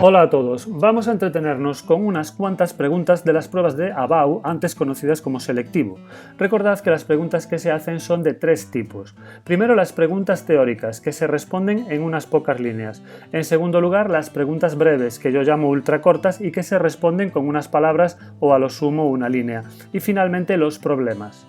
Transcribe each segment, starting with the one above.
Hola a todos, vamos a entretenernos con unas cuantas preguntas de las pruebas de ABAU, antes conocidas como selectivo. Recordad que las preguntas que se hacen son de tres tipos. Primero, las preguntas teóricas, que se responden en unas pocas líneas. En segundo lugar, las preguntas breves, que yo llamo ultracortas y que se responden con unas palabras o a lo sumo una línea. Y finalmente, los problemas.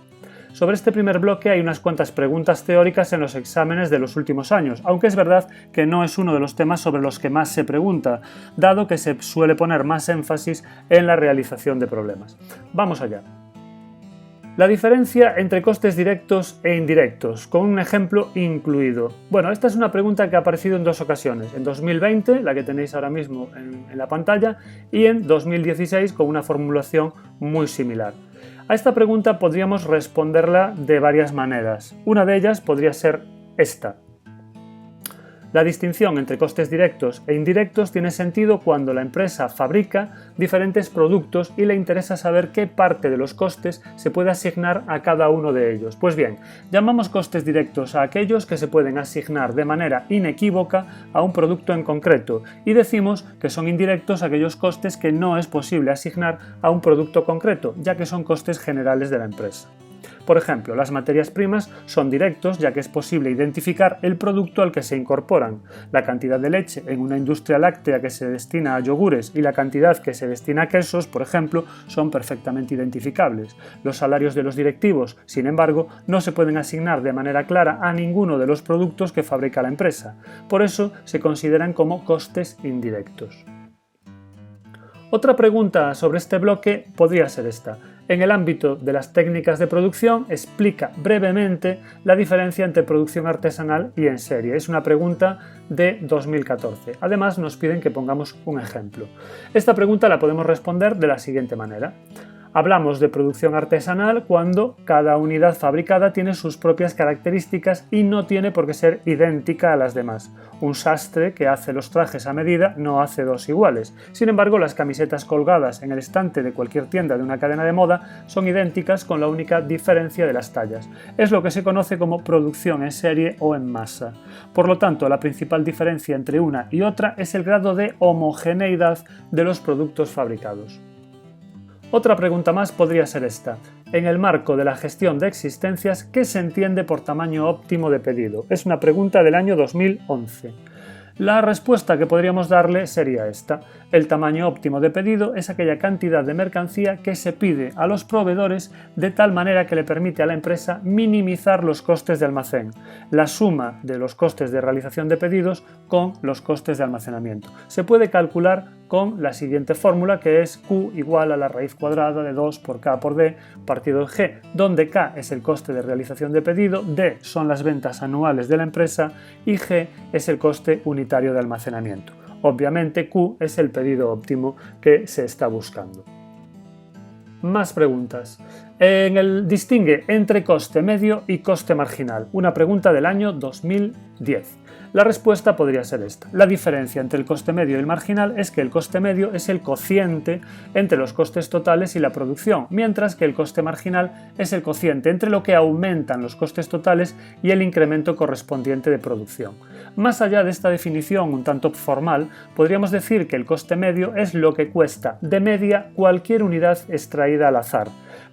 Sobre este primer bloque hay unas cuantas preguntas teóricas en los exámenes de los últimos años, aunque es verdad que no es uno de los temas sobre los que más se pregunta, dado que se suele poner más énfasis en la realización de problemas. Vamos allá. La diferencia entre costes directos e indirectos, con un ejemplo incluido. Bueno, esta es una pregunta que ha aparecido en dos ocasiones, en 2020, la que tenéis ahora mismo en la pantalla, y en 2016 con una formulación muy similar. A esta pregunta podríamos responderla de varias maneras. Una de ellas podría ser esta. La distinción entre costes directos e indirectos tiene sentido cuando la empresa fabrica diferentes productos y le interesa saber qué parte de los costes se puede asignar a cada uno de ellos. Pues bien, llamamos costes directos a aquellos que se pueden asignar de manera inequívoca a un producto en concreto y decimos que son indirectos aquellos costes que no es posible asignar a un producto concreto, ya que son costes generales de la empresa. Por ejemplo, las materias primas son directos ya que es posible identificar el producto al que se incorporan. La cantidad de leche en una industria láctea que se destina a yogures y la cantidad que se destina a quesos, por ejemplo, son perfectamente identificables. Los salarios de los directivos, sin embargo, no se pueden asignar de manera clara a ninguno de los productos que fabrica la empresa. Por eso se consideran como costes indirectos. Otra pregunta sobre este bloque podría ser esta. En el ámbito de las técnicas de producción, explica brevemente la diferencia entre producción artesanal y en serie. Es una pregunta de 2014. Además, nos piden que pongamos un ejemplo. Esta pregunta la podemos responder de la siguiente manera. Hablamos de producción artesanal cuando cada unidad fabricada tiene sus propias características y no tiene por qué ser idéntica a las demás. Un sastre que hace los trajes a medida no hace dos iguales. Sin embargo, las camisetas colgadas en el estante de cualquier tienda de una cadena de moda son idénticas con la única diferencia de las tallas. Es lo que se conoce como producción en serie o en masa. Por lo tanto, la principal diferencia entre una y otra es el grado de homogeneidad de los productos fabricados. Otra pregunta más podría ser esta. En el marco de la gestión de existencias, ¿qué se entiende por tamaño óptimo de pedido? Es una pregunta del año 2011. La respuesta que podríamos darle sería esta. El tamaño óptimo de pedido es aquella cantidad de mercancía que se pide a los proveedores de tal manera que le permite a la empresa minimizar los costes de almacén, la suma de los costes de realización de pedidos con los costes de almacenamiento. Se puede calcular con la siguiente fórmula, que es Q igual a la raíz cuadrada de 2 por K por D partido de G, donde K es el coste de realización de pedido, D son las ventas anuales de la empresa y G es el coste unitario de almacenamiento. Obviamente Q es el pedido óptimo que se está buscando. Más preguntas. Distingue entre coste medio y coste marginal. Una pregunta del año 2010. La respuesta podría ser esta. La diferencia entre el coste medio y el marginal es que el coste medio es el cociente entre los costes totales y la producción, mientras que el coste marginal es el cociente entre lo que aumentan los costes totales y el incremento correspondiente de producción. Más allá de esta definición un tanto formal, podríamos decir que el coste medio es lo que cuesta de media cualquier unidad extraída al azar,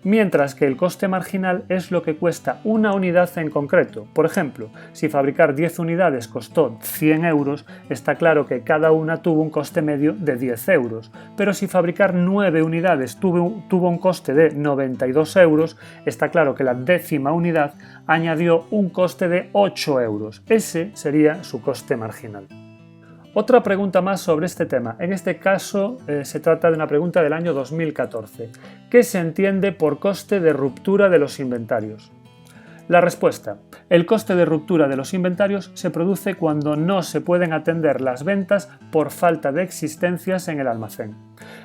mientras que el coste marginal es lo que cuesta una unidad en concreto. Por ejemplo, si fabricar 10 unidades costó 100 euros, está claro que cada una tuvo un coste medio de 10 euros, pero si fabricar 9 unidades tuvo un coste de 92 euros, está claro que la décima unidad añadió un coste de 8 euros. Ese sería su coste marginal. Otra pregunta más sobre este tema. En este caso se trata de una pregunta del año 2014. ¿Qué se entiende por coste de ruptura de los inventarios? La respuesta. El coste de ruptura de los inventarios se produce cuando no se pueden atender las ventas por falta de existencias en el almacén.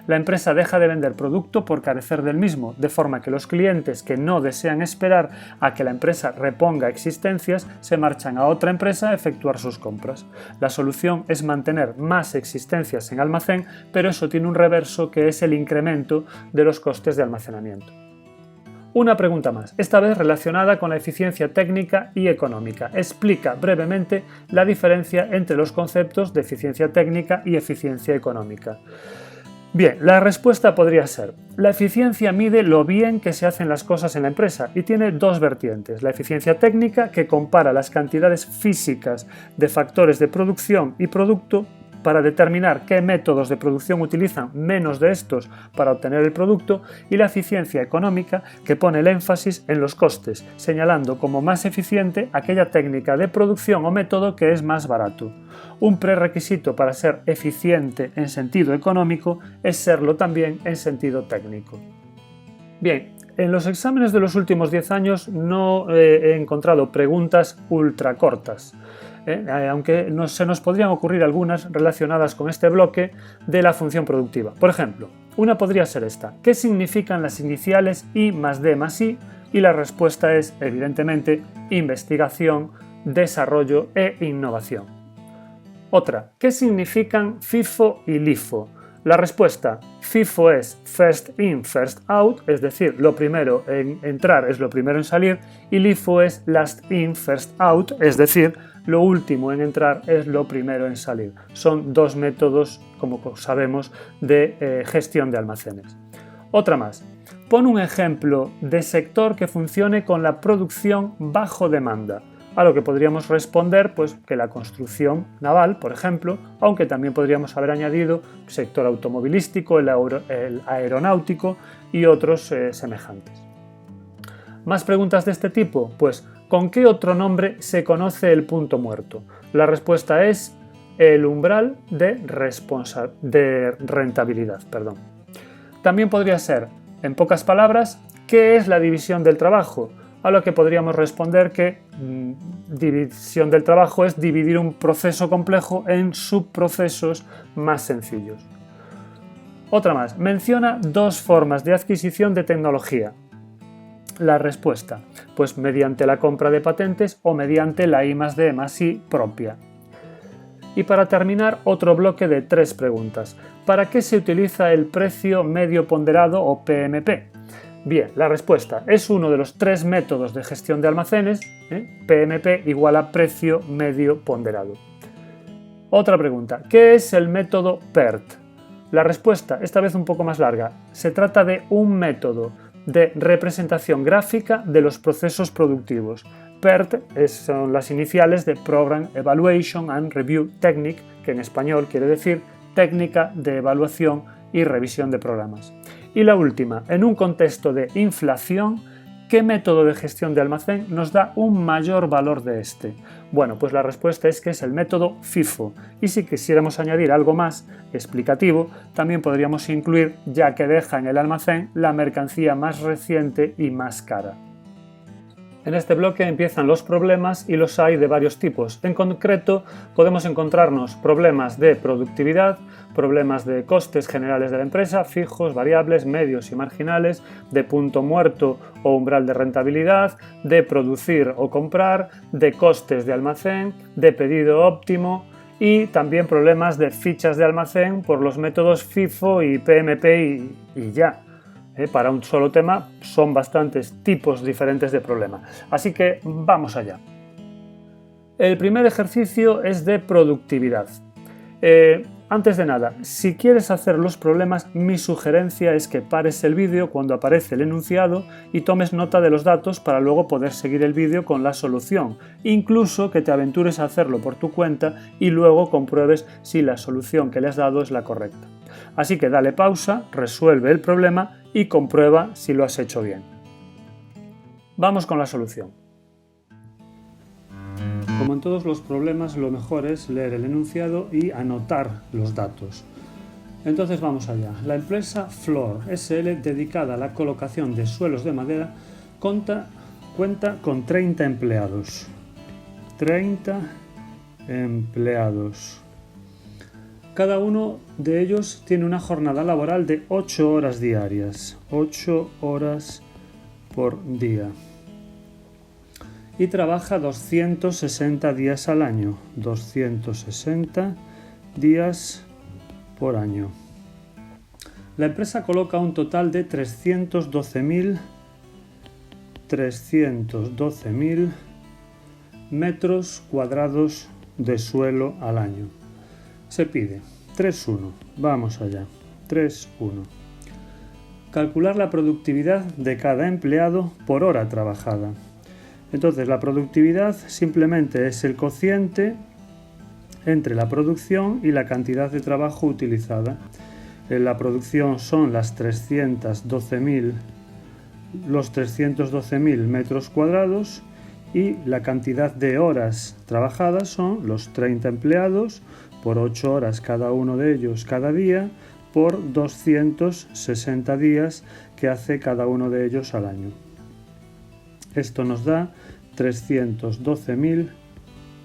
La empresa deja de vender producto por carecer del mismo, de forma que los clientes que no desean esperar a que la empresa reponga existencias se marchan a otra empresa a efectuar sus compras. La solución es mantener más existencias en almacén, pero eso tiene un reverso que es el incremento de los costes de almacenamiento. Una pregunta más, esta vez relacionada con la eficiencia técnica y económica. Explica brevemente la diferencia entre los conceptos de eficiencia técnica y eficiencia económica. Bien, la respuesta podría ser: la eficiencia mide lo bien que se hacen las cosas en la empresa y tiene dos vertientes. La eficiencia técnica, que compara las cantidades físicas de factores de producción y producto para determinar qué métodos de producción utilizan menos de estos para obtener el producto, y la eficiencia económica, que pone el énfasis en los costes, señalando como más eficiente aquella técnica de producción o método que es más barato. Un prerequisito para ser eficiente en sentido económico es serlo también en sentido técnico. Bien, en los exámenes de los últimos 10 años no he encontrado preguntas ultra cortas. Aunque se nos podrían ocurrir algunas relacionadas con este bloque de la función productiva. Por ejemplo, una podría ser esta: ¿qué significan las iniciales I más D más I? Y la respuesta es, evidentemente, investigación, desarrollo e innovación. Otra, ¿qué significan FIFO y LIFO? La respuesta: FIFO es first in, first out, es decir, lo primero en entrar es lo primero en salir, y LIFO es last in, first out, es decir, lo último en entrar es lo primero en salir. Son dos métodos, como sabemos, de gestión de almacenes. Otra más. Pon un ejemplo de sector que funcione con la producción bajo demanda. A lo que podríamos responder pues, que la construcción naval, por ejemplo, aunque también podríamos haber añadido sector automovilístico, el aeronáutico y otros semejantes. ¿Más preguntas de este tipo? Pues, ¿con qué otro nombre se conoce el punto muerto? La respuesta es el umbral de rentabilidad. También podría ser, en pocas palabras, ¿qué es la división del trabajo? A lo que podríamos responder que división del trabajo es dividir un proceso complejo en subprocesos más sencillos. Otra más, menciona dos formas de adquisición de tecnología. La respuesta, pues mediante la compra de patentes o mediante la I más D más I propia. Y para terminar, otro bloque de 3 preguntas. ¿Para qué se utiliza el precio medio ponderado o PMP? Bien, la respuesta es uno de los 3 métodos de gestión de almacenes, PMP igual a precio medio ponderado. Otra pregunta, ¿qué es el método PERT? La respuesta, esta vez un poco más larga, se trata de un método de representación gráfica de los procesos productivos. PERT son las iniciales de Program Evaluation and Review Technique, que en español quiere decir técnica de evaluación y revisión de programas. Y la última, en un contexto de inflación, ¿qué método de gestión de almacén nos da un mayor valor de este? Bueno, pues la respuesta es que es el método FIFO. Y si quisiéramos añadir algo más explicativo, también podríamos incluir, ya que deja en el almacén la mercancía más reciente y más cara. En este bloque empiezan los problemas y los hay de varios tipos. En concreto, podemos encontrarnos problemas de productividad, problemas de costes generales de la empresa, fijos, variables, medios y marginales, de punto muerto o umbral de rentabilidad, de producir o comprar, de costes de almacén, de pedido óptimo y también problemas de fichas de almacén por los métodos FIFO y PMP y ya. Para un solo tema son bastantes tipos diferentes de problema. Así que vamos allá. El primer ejercicio es de productividad. Antes de nada, si quieres hacer los problemas, mi sugerencia es que pares el vídeo cuando aparece el enunciado y tomes nota de los datos para luego poder seguir el vídeo con la solución. Incluso que te aventures a hacerlo por tu cuenta y luego compruebes si la solución que le has dado es la correcta. Así que dale pausa, resuelve el problema y comprueba si lo has hecho bien. Vamos con la solución. Como en todos los problemas, lo mejor es leer el enunciado y anotar los datos. Entonces vamos allá. La empresa Floor SL, dedicada a la colocación de suelos de madera, cuenta con 30 empleados. 30 empleados. Cada uno de ellos tiene una jornada laboral de 8 horas diarias. 8 horas por día. Y trabaja 260 días al año. 260 días por año. La empresa coloca un total de 312.000 312.000 metros cuadrados de suelo al año. Se pide 3.1. Vamos allá. 3.1. Calcular la productividad de cada empleado por hora trabajada. Entonces, la productividad simplemente es el cociente entre la producción y la cantidad de trabajo utilizada. La producción son los 312.000 metros cuadrados y la cantidad de horas trabajadas son los 30 empleados por 8 horas cada uno de ellos cada día por 260 días que hace cada uno de ellos al año. Esto nos da 312.000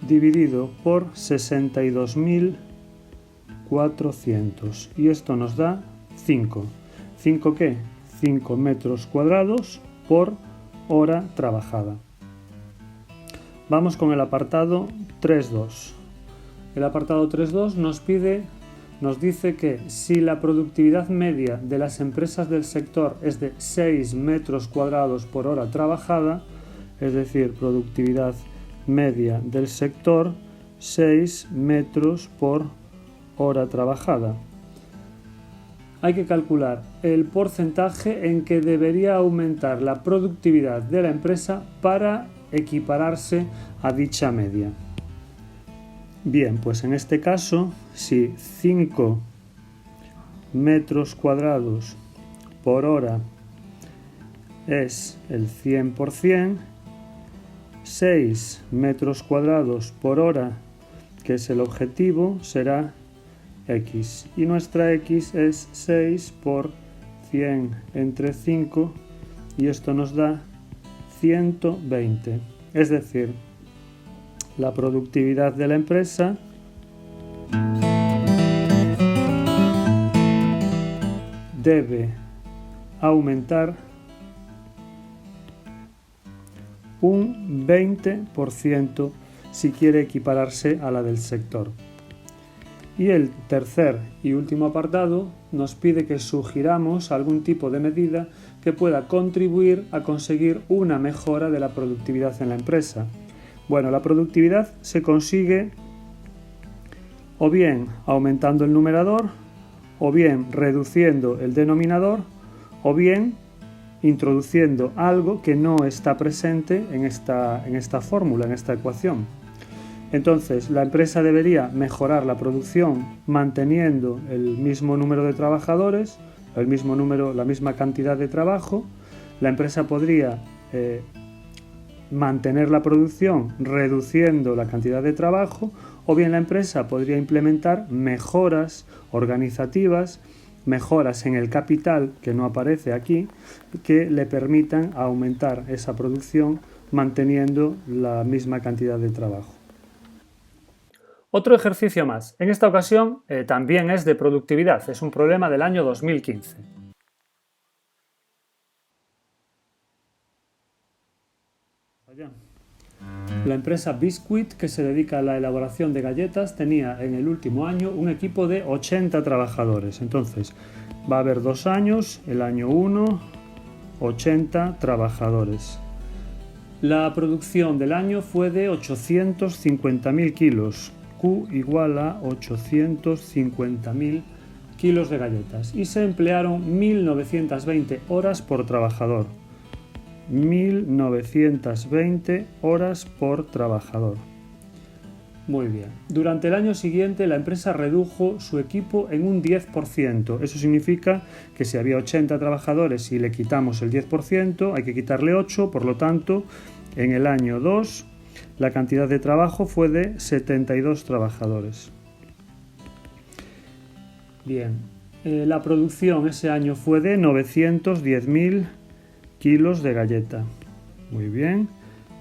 dividido por 62.400 y esto nos da 5. ¿5 qué? 5 metros cuadrados por hora trabajada. Vamos con el apartado 3.2. El apartado 3.2 nos dice que si la productividad media de las empresas del sector es de 6 metros cuadrados por hora trabajada, es decir, productividad media del sector, 6 metros por hora trabajada. Hay que calcular el porcentaje en que debería aumentar la productividad de la empresa para equipararse a dicha media. Bien, pues en este caso, si 5 metros cuadrados por hora es el 100%, 6 metros cuadrados por hora, que es el objetivo, será X. Y nuestra X es 6 por 100 entre 5 y esto nos da 120. Es decir, la productividad de la empresa debe aumentar un 20% si quiere equipararse a la del sector. Y el tercer y último apartado nos pide que sugiramos algún tipo de medida que pueda contribuir a conseguir una mejora de la productividad en la empresa. Bueno, la productividad se consigue o bien aumentando el numerador, o bien reduciendo el denominador, o bien introduciendo algo que no está presente en esta fórmula, en esta ecuación. Entonces, la empresa debería mejorar la producción manteniendo el mismo número de trabajadores, la misma cantidad de trabajo. La empresa podría mantener la producción reduciendo la cantidad de trabajo, o bien la empresa podría implementar mejoras organizativas, mejoras en el capital, que no aparece aquí, que le permitan aumentar esa producción manteniendo la misma cantidad de trabajo. Otro ejercicio más. En esta ocasión también es de productividad. Es un problema del año 2015. La empresa Biscuit, que se dedica a la elaboración de galletas, tenía en el último año un equipo de 80 trabajadores. Entonces, va a haber 2 años, el año 1, 80 trabajadores. La producción del año fue de 850.000 kilos. Q igual a 850.000 kilos de galletas. Y se emplearon 1.920 horas por trabajador. 1.920 horas por trabajador. Muy bien. Durante el año siguiente la empresa redujo su equipo en un 10%. Eso significa que si había 80 trabajadores y le quitamos el 10%, hay que quitarle 8, por lo tanto, en el año 2 la cantidad de trabajo fue de 72 trabajadores. Bien. La producción ese año fue de 910.000 kilos de galleta. Muy bien.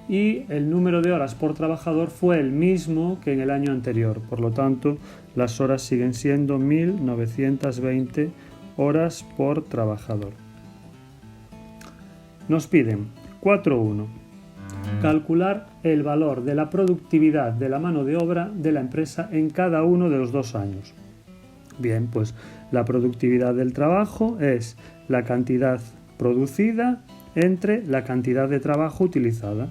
Y el número de horas por trabajador fue el mismo que en el año anterior. Por lo tanto, las horas siguen siendo 1.920 horas por trabajador. Nos piden 4.1. Calcular el valor de la productividad de la mano de obra de la empresa en cada uno de los 2 años. Bien, pues la productividad del trabajo es la cantidad producida entre la cantidad de trabajo utilizada.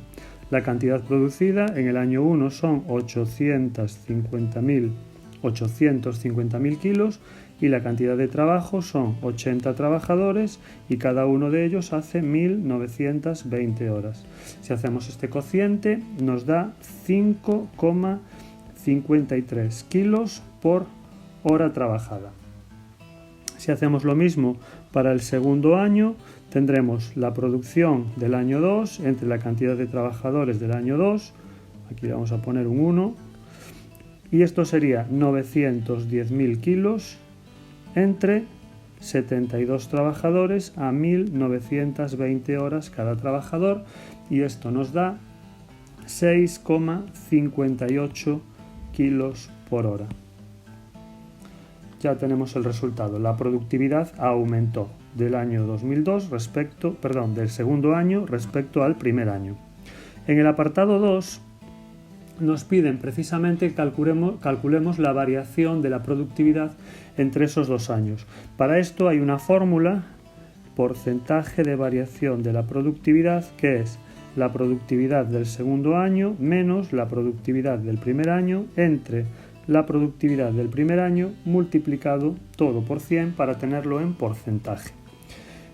La cantidad producida en el año 1 son 850.000 kilos y la cantidad de trabajo son 80 trabajadores y cada uno de ellos hace 1.920 horas. Si hacemos este cociente nos da 5,53 kilos por hora trabajada. Si hacemos lo mismo para el segundo año, tendremos la producción del año 2 entre la cantidad de trabajadores del año 2, aquí le vamos a poner un 1, y esto sería 910.000 kilos entre 72 trabajadores a 1.920 horas cada trabajador, y esto nos da 6,58 kilos por hora. Ya tenemos el resultado. La productividad aumentó del año 2002 del segundo año respecto al primer año. En el apartado 2 nos piden precisamente que calculemos la variación de la productividad entre esos dos años. Para esto hay una fórmula, porcentaje de variación de la productividad, que es la productividad del segundo año menos la productividad del primer año entre la productividad del primer año multiplicado todo por 100 para tenerlo en porcentaje.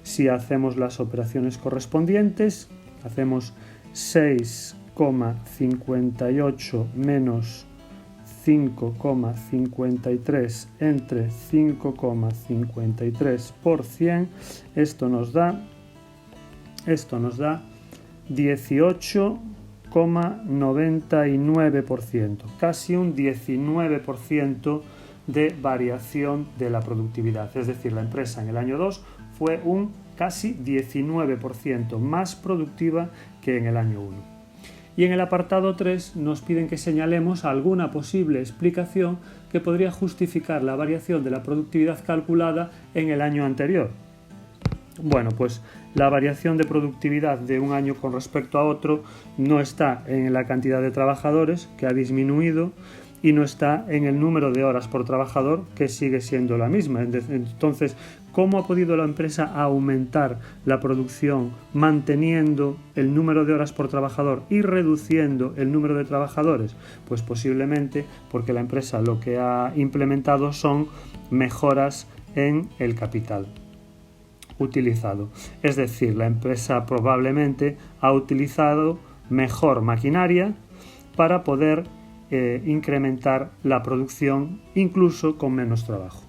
Si hacemos las operaciones correspondientes, hacemos 6,58 menos 5,53 entre 5,53 por 100, esto nos da 18,99%, casi un 19% de variación de la productividad. Es decir, la empresa en el año 2 fue un casi 19% más productiva que en el año 1. Y en el apartado 3 nos piden que señalemos alguna posible explicación que podría justificar la variación de la productividad calculada en el año anterior. Bueno, pues la variación de productividad de un año con respecto a otro no está en la cantidad de trabajadores, que ha disminuido, y no está en el número de horas por trabajador, que sigue siendo la misma. Entonces, ¿cómo ha podido la empresa aumentar la producción manteniendo el número de horas por trabajador y reduciendo el número de trabajadores? Pues posiblemente porque la empresa lo que ha implementado son mejoras en el capital utilizado. Es decir, la empresa probablemente ha utilizado mejor maquinaria para poder incrementar la producción incluso con menos trabajo.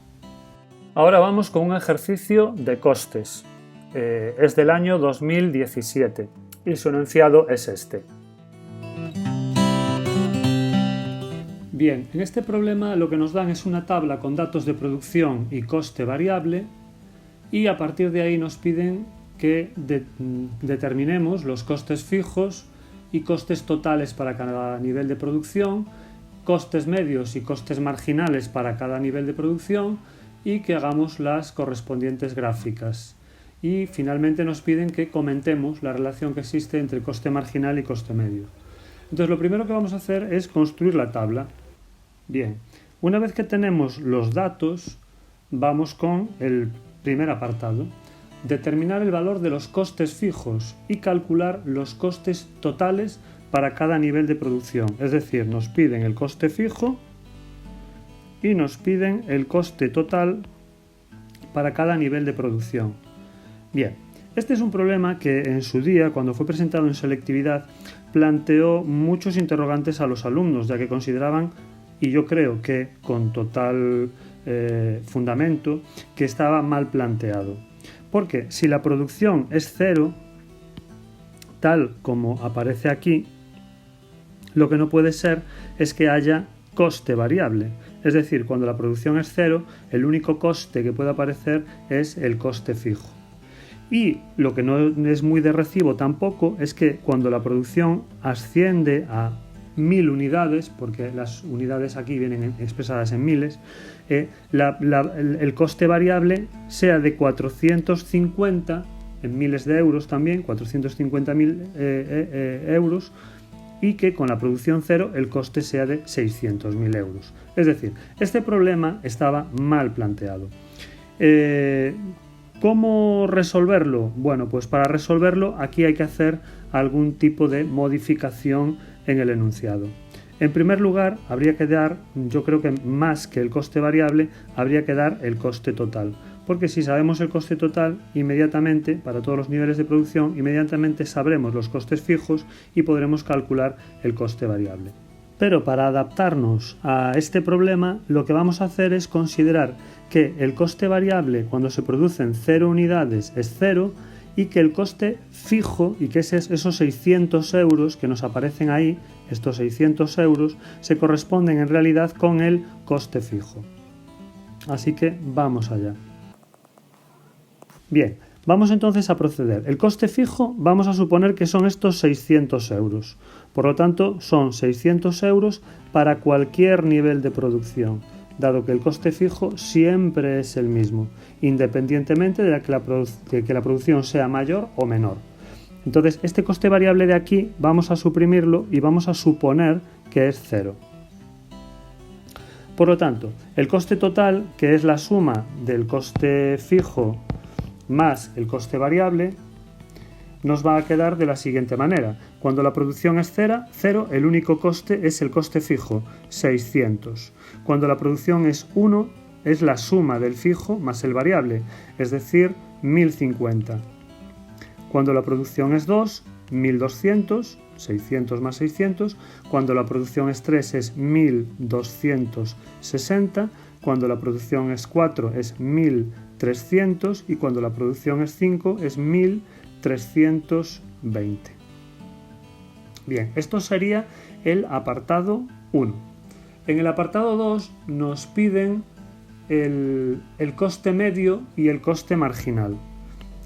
Ahora vamos con un ejercicio de costes. Es del año 2017 y su enunciado es este. Bien, en este problema lo que nos dan es una tabla con datos de producción y coste variable, y a partir de ahí nos piden que determinemos los costes fijos y costes totales para cada nivel de producción, costes medios y costes marginales para cada nivel de producción, y que hagamos las correspondientes gráficas. Y finalmente nos piden que comentemos la relación que existe entre coste marginal y coste medio. Entonces lo primero que vamos a hacer es construir la tabla. Bien, una vez que tenemos los datos, vamos con el primer apartado, determinar el valor de los costes fijos y calcular los costes totales para cada nivel de producción. Es decir, nos piden el coste fijo y nos piden el coste total para cada nivel de producción. Bien, este es un problema que en su día, cuando fue presentado en selectividad, planteó muchos interrogantes a los alumnos, ya que consideraban, y yo creo que con total fundamento, que estaba mal planteado. Porque si la producción es cero, tal como aparece aquí, lo que no puede ser es que haya coste variable. Es decir, cuando la producción es cero, el único coste que puede aparecer es el coste fijo. Y lo que no es muy de recibo tampoco es que cuando la producción asciende a 1000 unidades, porque las unidades aquí vienen expresadas en miles, el coste variable sea de 450, en miles de euros también, 450.000 euros, y que con la producción cero el coste sea de 600.000 euros. Es decir, este problema estaba mal planteado. ¿Cómo resolverlo? Bueno, pues para resolverlo aquí hay que hacer algún tipo de modificación en el enunciado. En primer lugar, habría que dar, yo creo que más que el coste variable, habría que dar el coste total. Porque si sabemos el coste total, inmediatamente, para todos los niveles de producción, inmediatamente sabremos los costes fijos y podremos calcular el coste variable. Pero para adaptarnos a este problema, lo que vamos a hacer es considerar que el coste variable cuando se producen 0 unidades es 0 y que el coste fijo, y que esos 600 euros que nos aparecen ahí, estos 600 euros, se corresponden en realidad con el coste fijo. Así que vamos allá. Bien, vamos entonces a proceder. El coste fijo vamos a suponer que son estos 600 euros. Por lo tanto, son 600 euros para cualquier nivel de producción, dado que el coste fijo siempre es el mismo, independientemente de que la producción sea mayor o menor. Entonces, este coste variable de aquí vamos a suprimirlo y vamos a suponer que es 0. Por lo tanto, el coste total, que es la suma del coste fijo más el coste variable, nos va a quedar de la siguiente manera. Cuando la producción es 0, el único coste es el coste fijo, 600. Cuando la producción es 1, es la suma del fijo más el variable, es decir, 1050. Cuando la producción es 2, 1200, 600 más 600. Cuando la producción es 3 es 1260. Cuando la producción es 4 es 1300 y cuando la producción es 5 es 1320. Bien, esto sería el apartado 1. En el apartado 2 nos piden el coste medio y el coste marginal.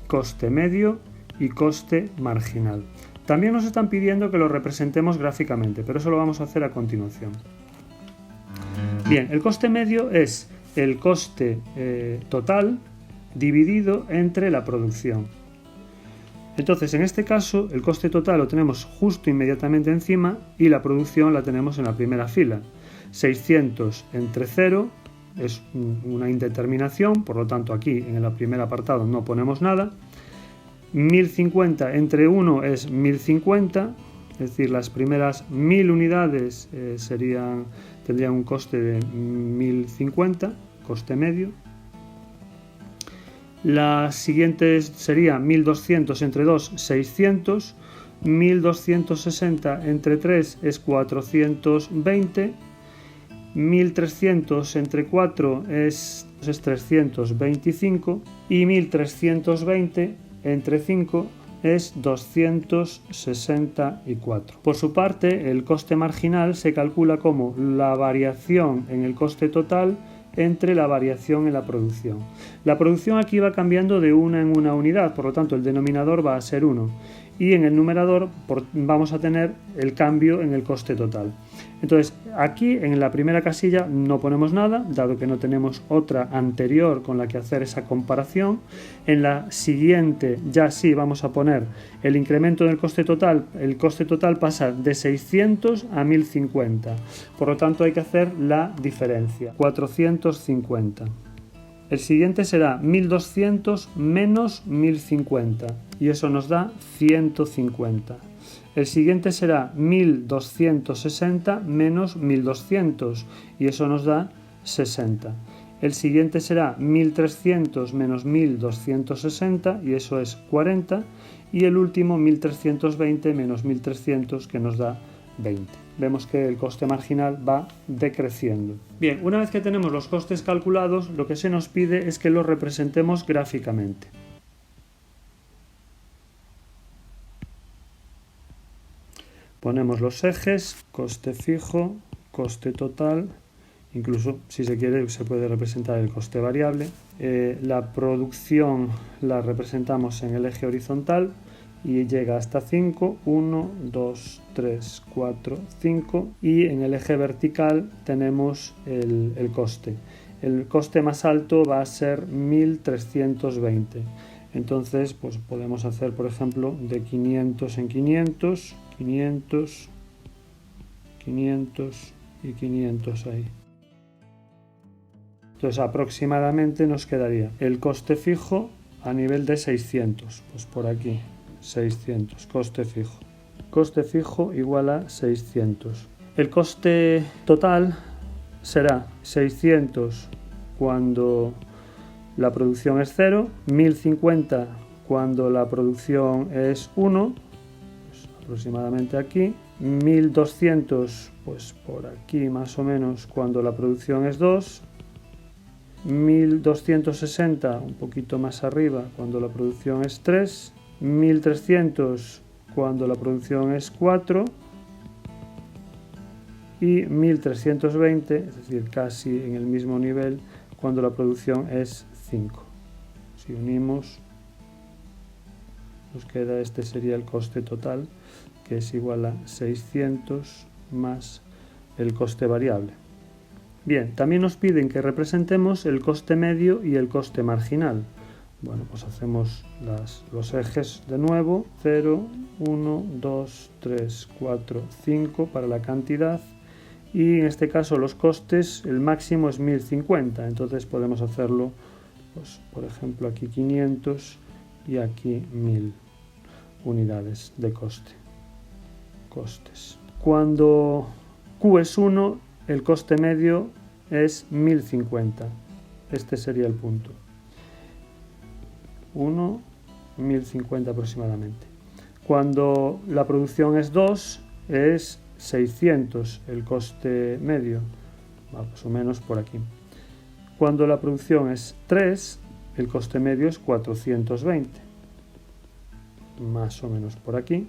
Coste medio y coste marginal. También nos están pidiendo que lo representemos gráficamente, pero eso lo vamos a hacer a continuación. Bien, el coste medio es el coste total dividido entre la producción. Entonces, en este caso, el coste total lo tenemos justo inmediatamente encima y la producción la tenemos en la primera fila. 600 entre 0 es una indeterminación, por lo tanto aquí en el primer apartado no ponemos nada. 1050 entre 1 es 1050, es decir, las primeras 1000 unidades tendrían un coste de 1050, coste medio. La siguiente sería 1200 entre 2, 600. 1260 entre 3 es 420. 1300 entre 4 es 325. Y 1320 entre 5 es 264. Por su parte, el coste marginal se calcula como la variación en el coste total entre la variación en la producción. La producción aquí va cambiando de una en una unidad, por lo tanto el denominador va a ser 1 y en el numerador vamos a tener el cambio en el coste total. Entonces aquí en la primera casilla no ponemos nada, dado que no tenemos otra anterior con la que hacer esa comparación. En la siguiente ya sí vamos a poner el incremento del coste total. El coste total pasa de 600 a 1050, por lo tanto hay que hacer la diferencia, 450. El siguiente será 1200 menos 1050 y eso nos da 150. El siguiente será 1260 menos 1200 y eso nos da 60. El siguiente será 1300 menos 1260 y eso es 40. Y el último 1320 menos 1300 que nos da 20. Vemos que el coste marginal va decreciendo. Bien, una vez que tenemos los costes calculados, lo que se nos pide es que los representemos gráficamente. Ponemos los ejes, coste fijo, coste total, incluso si se quiere se puede representar el coste variable. La producción la representamos en el eje horizontal y llega hasta 5, 1, 2, 3, 4, 5 y en el eje vertical tenemos el coste. El coste más alto va a ser 1320. Entonces pues podemos hacer por ejemplo de 500 en 500, 500, 500 y 500 ahí. Entonces aproximadamente nos quedaría el coste fijo a nivel de 600, pues por aquí, 600, coste fijo. Coste fijo igual a 600. El coste total será 600 cuando la producción es 0, 1050 cuando la producción es 1, pues aproximadamente aquí, 1200 pues por aquí más o menos cuando la producción es 2, 1260 un poquito más arriba cuando la producción es 3, 1300 cuando la producción es 4 y 1320, es decir, casi en el mismo nivel cuando la producción es 5. Si unimos, nos queda, este sería el coste total, que es igual a 600 más el coste variable. Bien, también nos piden que representemos el coste medio y el coste marginal. Bueno, pues hacemos los ejes de nuevo, 0, 1, 2, 3, 4, 5 para la cantidad y en este caso los costes, el máximo es 1050, entonces podemos hacerlo, pues, por ejemplo aquí 500 y aquí 1000 unidades de coste. Costes. Cuando Q es 1, el coste medio es 1050. Este sería el punto. 1, 1050 aproximadamente. Cuando la producción es 2, es 600 el coste medio, más o menos por aquí. Cuando la producción es 3, el coste medio es 420, más o menos por aquí.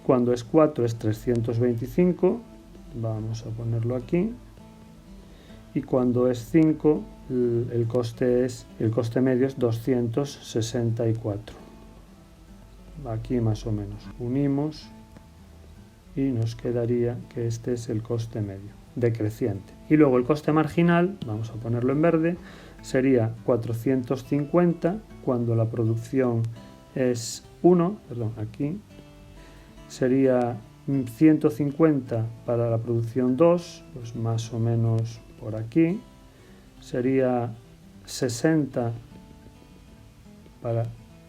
Cuando es 4 es 325, vamos a ponerlo aquí. Y cuando es 5, el coste medio es 264. Aquí más o menos. Unimos y nos quedaría que este es el coste medio, decreciente. Y luego el coste marginal, vamos a ponerlo en verde, sería 450 cuando la producción es 1, aquí, sería 150 para la producción 2, pues más o menos por aquí, sería 60 para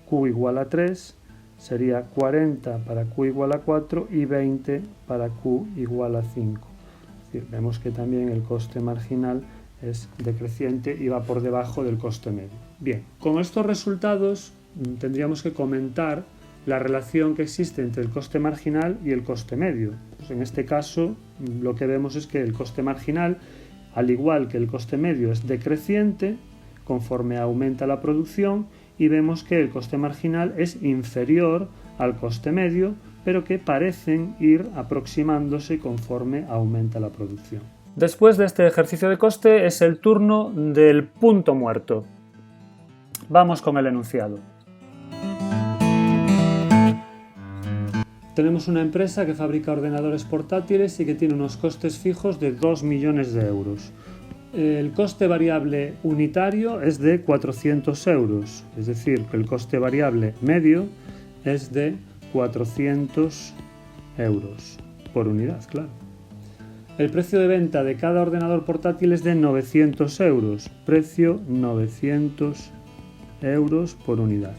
Q igual a 3, sería 40 para Q igual a 4 y 20 para Q igual a 5. Es decir, vemos que también el coste marginal es decreciente y va por debajo del coste medio. Bien, con estos resultados tendríamos que comentar la relación que existe entre el coste marginal y el coste medio. Pues en este caso lo que vemos es que el coste marginal, al igual que el coste medio, es decreciente conforme aumenta la producción y vemos que el coste marginal es inferior al coste medio, pero que parecen ir aproximándose conforme aumenta la producción. Después de este ejercicio de coste es el turno del punto muerto. Vamos con el enunciado. Tenemos una empresa que fabrica ordenadores portátiles y que tiene unos costes fijos de 2 millones de euros. El coste variable unitario es de 400 euros, es decir, que el coste variable medio es de 400 euros por unidad, claro. El precio de venta de cada ordenador portátil es de 900 euros, precio 900 euros por unidad.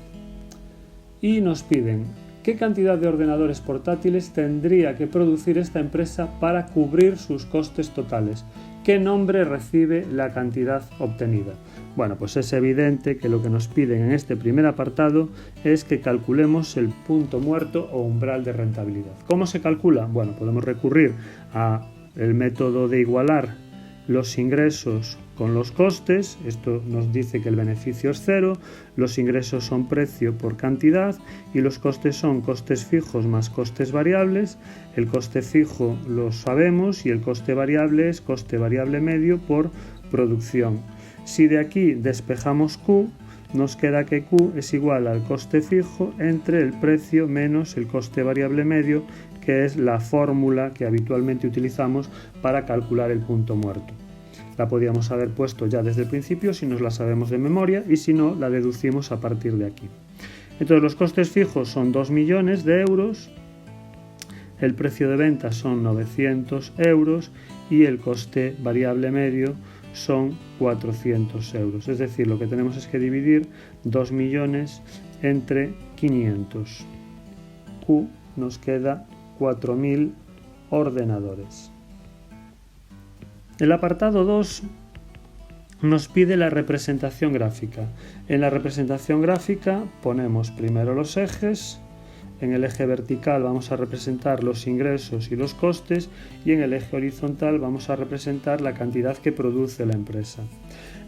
Y nos piden qué cantidad de ordenadores portátiles tendría que producir esta empresa para cubrir sus costes totales. ¿Qué nombre recibe la cantidad obtenida? Bueno, pues es evidente que lo que nos piden en este primer apartado es que calculemos el punto muerto o umbral de rentabilidad. ¿Cómo se calcula? Bueno, podemos recurrir al método de igualar los ingresos con los costes. Esto nos dice que el beneficio es 0, los ingresos son precio por cantidad y los costes son costes fijos más costes variables. El coste fijo lo sabemos y el coste variable es coste variable medio por producción. Si de aquí despejamos Q, nos queda que Q es igual al coste fijo entre el precio menos el coste variable medio, que es la fórmula que habitualmente utilizamos para calcular el punto muerto. La podíamos haber puesto ya desde el principio si nos la sabemos de memoria y si no, la deducimos a partir de aquí. Entonces los costes fijos son 2 millones de euros, el precio de venta son 900 euros y el coste variable medio son 400 euros. Es decir, lo que tenemos es que dividir 2 millones entre 500. Q nos queda 4.000 ordenadores. El apartado 2 nos pide la representación gráfica. En la representación gráfica ponemos primero los ejes. En el eje vertical vamos a representar los ingresos y los costes y en el eje horizontal vamos a representar la cantidad que produce la empresa.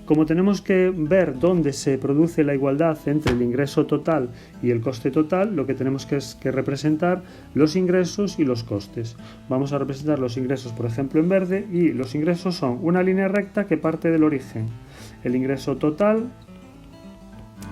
Como tenemos que ver dónde se produce la igualdad entre el ingreso total y el coste total, lo que tenemos que es representar los ingresos y los costes. Vamos a representar los ingresos, por ejemplo, en verde, y los ingresos son una línea recta que parte del origen. El ingreso total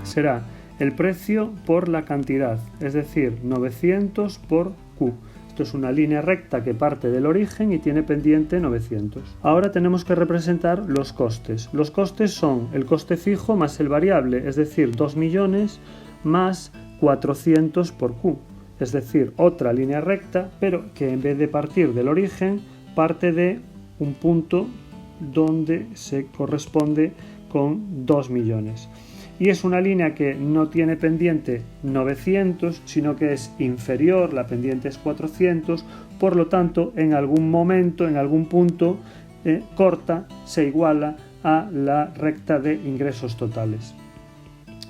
será el precio por la cantidad, es decir, 900 por Q. Esto es una línea recta que parte del origen y tiene pendiente 900. Ahora tenemos que representar los costes. Los costes son el coste fijo más el variable, es decir, 2 millones más 400 por Q. Es decir, otra línea recta, pero que en vez de partir del origen, parte de un punto donde se corresponde con 2 millones. Y es una línea que no tiene pendiente 900, sino que es inferior, la pendiente es 400, por lo tanto, en algún momento, en algún punto, corta, se iguala a la recta de ingresos totales.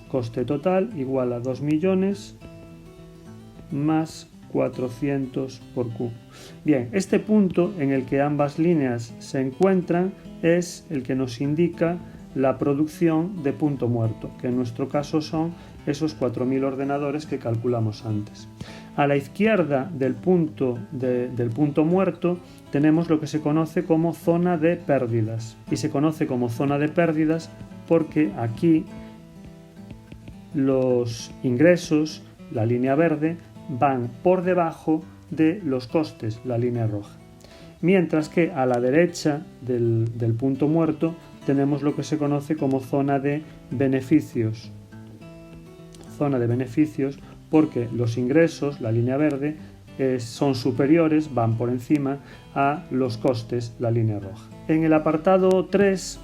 Coste total igual a 2 millones más 400 por Q. Bien, este punto en el que ambas líneas se encuentran es el que nos indica la producción de punto muerto, que en nuestro caso son esos 4.000 ordenadores que calculamos antes. A la izquierda del punto muerto tenemos lo que se conoce como zona de pérdidas, y se conoce como zona de pérdidas porque aquí los ingresos, la línea verde, van por debajo de los costes, la línea roja. Mientras que a la derecha del punto muerto tenemos lo que se conoce como zona de beneficios. Zona de beneficios porque los ingresos, la línea verde, son superiores, van por encima a los costes, la línea roja. En el apartado 3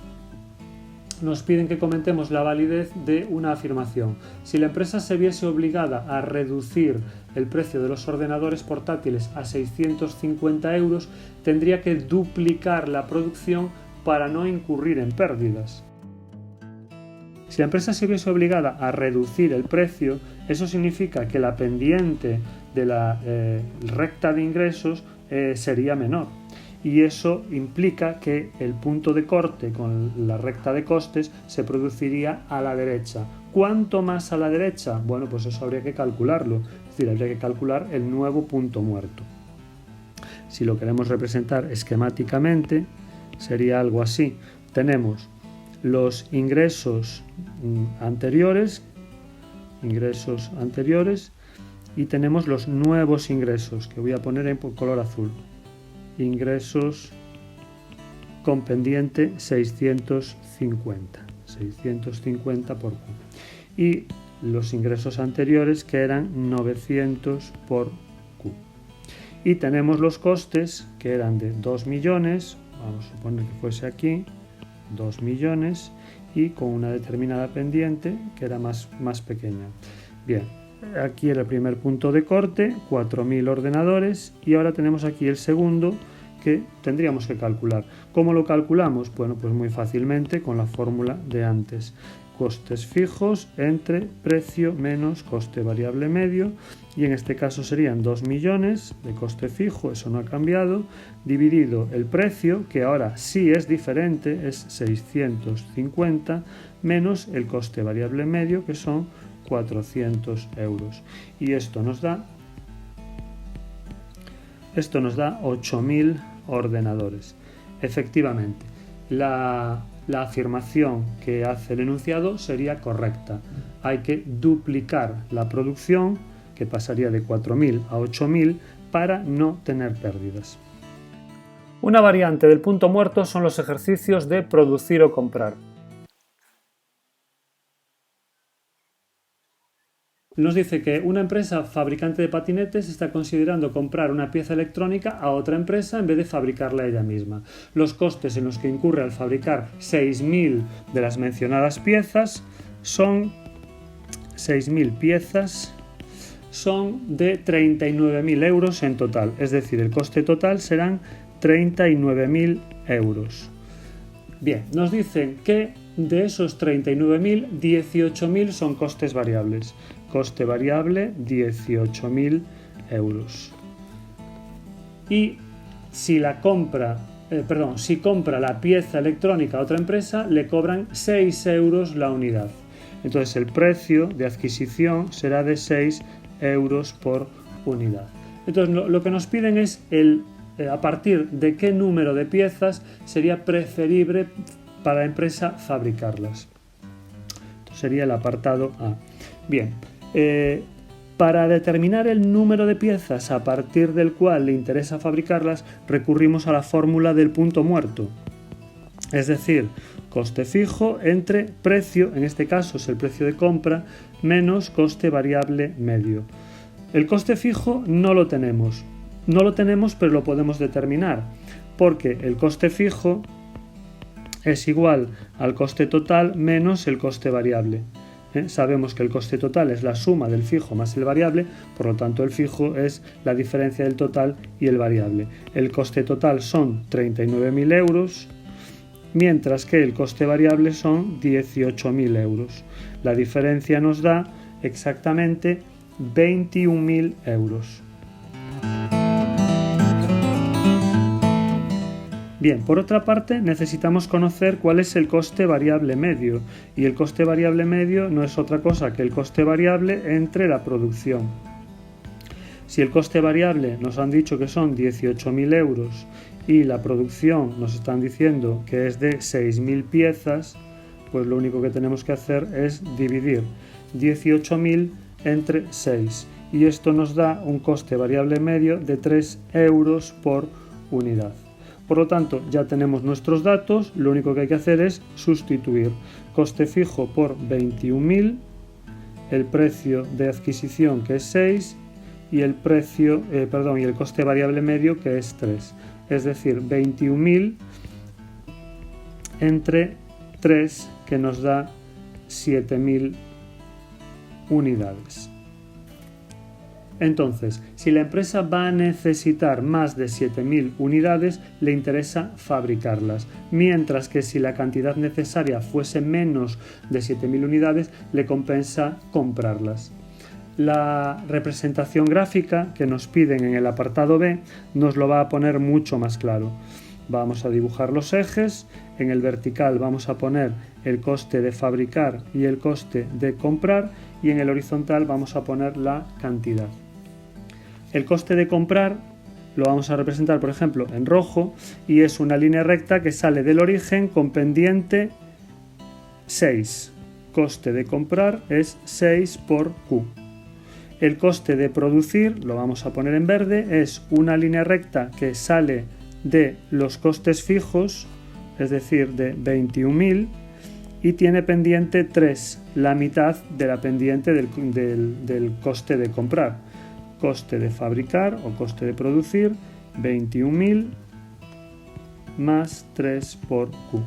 nos piden que comentemos la validez de una afirmación. Si la empresa se viese obligada a reducir el precio de los ordenadores portátiles a 650 euros, tendría que duplicar la producción para no incurrir en pérdidas. Si la empresa se viese obligada a reducir el precio, eso significa que la pendiente de la recta de ingresos sería menor. Y eso implica que el punto de corte con la recta de costes se produciría a la derecha. ¿Cuánto más a la derecha? Bueno, pues eso habría que calcularlo. Es decir, habría que calcular el nuevo punto muerto. Si lo queremos representar esquemáticamente, sería algo así. Tenemos los ingresos anteriores y tenemos los nuevos ingresos, que voy a poner en color azul. Ingresos con pendiente 650 por Q. Y los ingresos anteriores, que eran 900 por Q. Y tenemos los costes, que eran de 2 millones, vamos a suponer que fuese aquí, 2 millones, y con una determinada pendiente que era más pequeña. Bien, aquí era el primer punto de corte, 4.000 ordenadores, y ahora tenemos aquí el segundo que tendríamos que calcular. ¿Cómo lo calculamos? Bueno, pues muy fácilmente con la fórmula de antes. Costes fijos entre precio menos coste variable medio, y en este caso serían 2 millones de coste fijo, eso no ha cambiado, dividido el precio, que ahora sí es diferente, es 650, menos el coste variable medio, que son 400 euros. Y esto nos da 8.000 ordenadores. Efectivamente, la afirmación que hace el enunciado sería correcta. Hay que duplicar la producción, que pasaría de 4.000 a 8.000, para no tener pérdidas. Una variante del punto muerto son los ejercicios de producir o comprar. nos dice que una empresa fabricante de patinetes está considerando comprar una pieza electrónica a otra empresa en vez de fabricarla ella misma. Los costes en los que incurre al fabricar 6.000 de las mencionadas piezas son 6.000 piezas son de 39.000 euros en total, es decir, el coste total serán 39.000 euros. Bien, nos dicen que de esos 39.000, 18.000 son costes variables. Coste variable, 18.000 euros. Y si compra la pieza electrónica a otra empresa, le cobran 6 euros la unidad. Entonces el precio de adquisición será de 6 euros por unidad. Entonces lo que nos piden es a partir de qué número de piezas sería preferible para la empresa fabricarlas. Esto sería el apartado A. Bien, para determinar el número de piezas a partir del cual le interesa fabricarlas, recurrimos a la fórmula del punto muerto. Es decir, coste fijo entre precio, en este caso es el precio de compra, menos coste variable medio. El coste fijo no lo tenemos, pero lo podemos determinar, porque el coste fijo es igual al coste total menos el coste variable. Sabemos que el coste total es la suma del fijo más el variable, por lo tanto el fijo es la diferencia del total y el variable. El coste total son 39.000 euros, mientras que el coste variable son 18.000 euros. La diferencia nos da exactamente 21.000 euros. Bien, por otra parte, necesitamos conocer cuál es el coste variable medio, y el coste variable medio no es otra cosa que el coste variable entre la producción. Si el coste variable nos han dicho que son 18.000 euros y la producción nos están diciendo que es de 6.000 piezas, pues lo único que tenemos que hacer es dividir 18.000 entre 6, y esto nos da un coste variable medio de 3 euros por unidad. Por lo tanto, ya tenemos nuestros datos, lo único que hay que hacer es sustituir coste fijo por 21.000, el precio de adquisición que es 6 y el coste variable medio que es 3. Es decir, 21.000 entre 3, que nos da 7.000 unidades. Entonces, si la empresa va a necesitar más de 7.000 unidades, le interesa fabricarlas, mientras que si la cantidad necesaria fuese menos de 7.000 unidades, le compensa comprarlas. La representación gráfica que nos piden en el apartado B nos lo va a poner mucho más claro. Vamos a dibujar los ejes, en el vertical vamos a poner el coste de fabricar y el coste de comprar, y en el horizontal vamos a poner la cantidad. El coste de comprar lo vamos a representar, por ejemplo, en rojo, y es una línea recta que sale del origen con pendiente 6. Coste de comprar es 6 por Q. El coste de producir, lo vamos a poner en verde, es una línea recta que sale de los costes fijos, es decir, de 21.000, y tiene pendiente 3, la mitad de la pendiente del coste de comprar. Coste de fabricar o coste de producir, 21.000 más 3 por Q.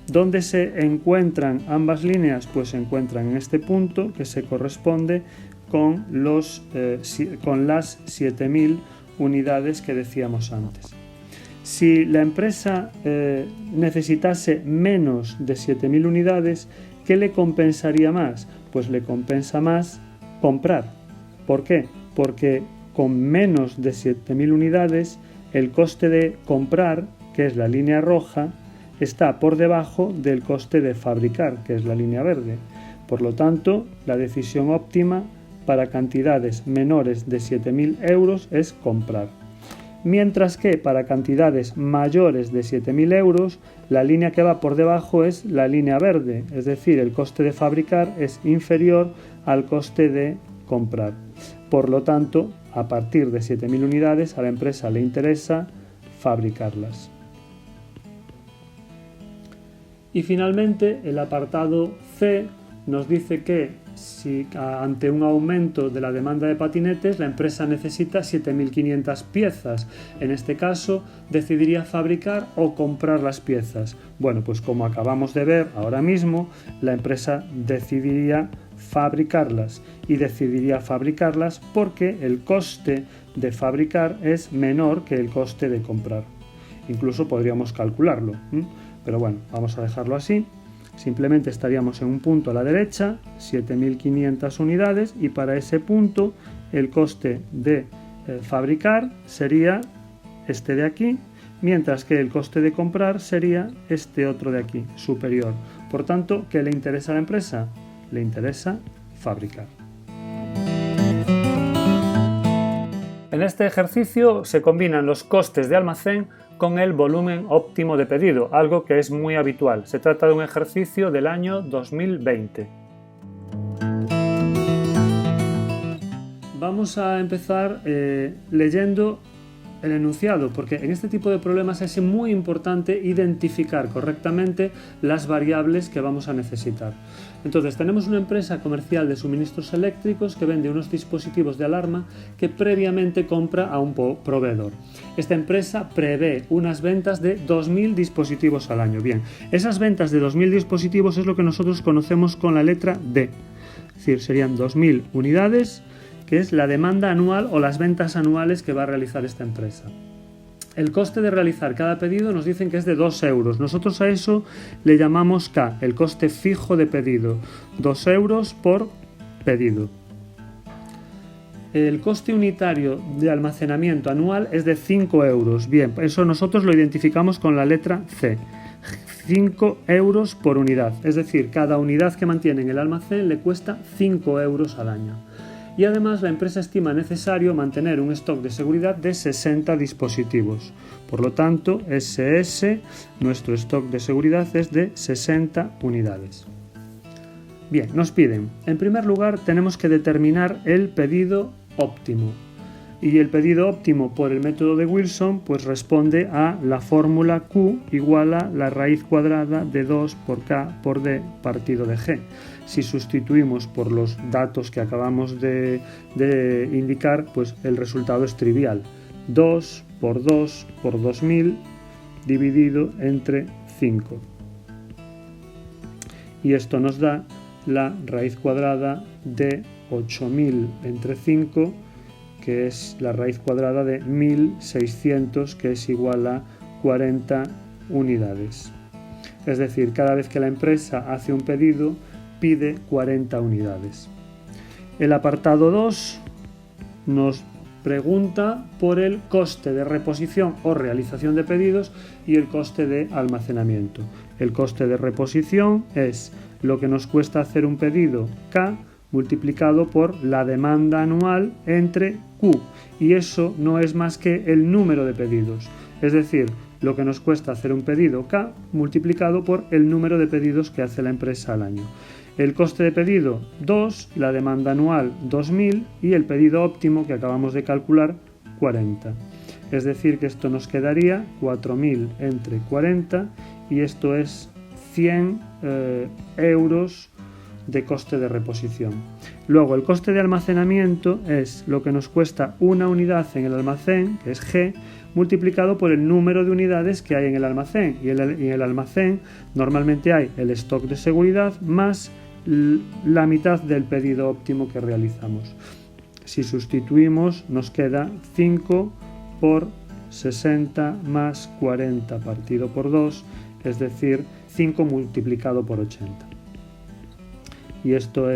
¿Dónde se encuentran ambas líneas? Pues se encuentran en este punto, que se corresponde con las 7.000 unidades que decíamos antes. Si la empresa necesitase menos de 7.000 unidades, ¿qué le compensaría más? Pues le compensa más comprar. ¿Por qué? Porque con menos de 7.000 unidades, el coste de comprar, que es la línea roja, está por debajo del coste de fabricar, que es la línea verde. Por lo tanto, la decisión óptima para cantidades menores de 7.000 euros es comprar. Mientras que para cantidades mayores de 7.000 euros, la línea que va por debajo es la línea verde, es decir, el coste de fabricar es inferior al coste de comprar. Por lo tanto, a partir de 7.000 unidades, a la empresa le interesa fabricarlas. Y finalmente, el apartado C nos dice que si ante un aumento de la demanda de patinetes la empresa necesita 7.500 piezas. En este caso decidiría fabricar o comprar las piezas. Bueno, pues como acabamos de ver ahora mismo, la empresa decidiría fabricarlas y decidiría fabricarlas porque el coste de fabricar es menor que el coste de comprar. Incluso podríamos calcularlo, pero bueno, vamos a dejarlo así. Simplemente estaríamos en un punto a la derecha, 7.500 unidades, y para ese punto el coste de fabricar sería este de aquí, mientras que el coste de comprar sería este otro de aquí, superior. Por tanto, ¿qué le interesa a la empresa? Le interesa fabricar. En este ejercicio se combinan los costes de almacén con el volumen óptimo de pedido, algo que es muy habitual. Se trata de un ejercicio del año 2020. Vamos a empezar leyendo el enunciado, porque en este tipo de problemas es muy importante identificar correctamente las variables que vamos a necesitar. Entonces, tenemos una empresa comercial de suministros eléctricos que vende unos dispositivos de alarma que previamente compra a un proveedor. Esta empresa prevé unas ventas de 2.000 dispositivos al año. Bien, esas ventas de 2.000 dispositivos es lo que nosotros conocemos con la letra D. Es decir, serían 2.000 unidades, que es la demanda anual o las ventas anuales que va a realizar esta empresa. El coste de realizar cada pedido nos dicen que es de 2 euros. Nosotros a eso le llamamos K, el coste fijo de pedido. 2 euros por pedido. El coste unitario de almacenamiento anual es de 5 euros. Bien, eso nosotros lo identificamos con la letra C. 5 euros por unidad. Es decir, cada unidad que mantiene en el almacén le cuesta 5 euros al año. Y además la empresa estima necesario mantener un stock de seguridad de 60 dispositivos. Por lo tanto, SS, nuestro stock de seguridad es de 60 unidades. Bien, nos piden, en primer lugar tenemos que determinar el pedido óptimo. Y el pedido óptimo por el método de Wilson pues responde a la fórmula Q igual a la raíz cuadrada de 2 por K por D partido de G. Si sustituimos por los datos que acabamos de indicar, pues el resultado es trivial. 2 por 2 por 2.000 dividido entre 5. Y esto nos da la raíz cuadrada de 8.000 entre 5, que es la raíz cuadrada de 1.600, que es igual a 40 unidades. Es decir, cada vez que la empresa hace un pedido, pide 40 unidades. El apartado 2 nos pregunta por el coste de reposición o realización de pedidos y el coste de almacenamiento. El coste de reposición es lo que nos cuesta hacer un pedido, K, multiplicado por la demanda anual entre Q, y eso no es más que el número de pedidos, es decir, lo que nos cuesta hacer un pedido K multiplicado por el número de pedidos que hace la empresa al año. El coste de pedido 2, la demanda anual 2.000 y el pedido óptimo que acabamos de calcular 40. Es decir, que esto nos quedaría 4.000 entre 40 y esto es 100 euros de coste de reposición. Luego el coste de almacenamiento es lo que nos cuesta una unidad en el almacén, que es G, multiplicado por el número de unidades que hay en el almacén. Y en el almacén normalmente hay el stock de seguridad más la mitad del pedido óptimo que realizamos. Si sustituimos nos queda 5 por 60 más 40 partido por 2, es decir, 5 multiplicado por 80. Y esto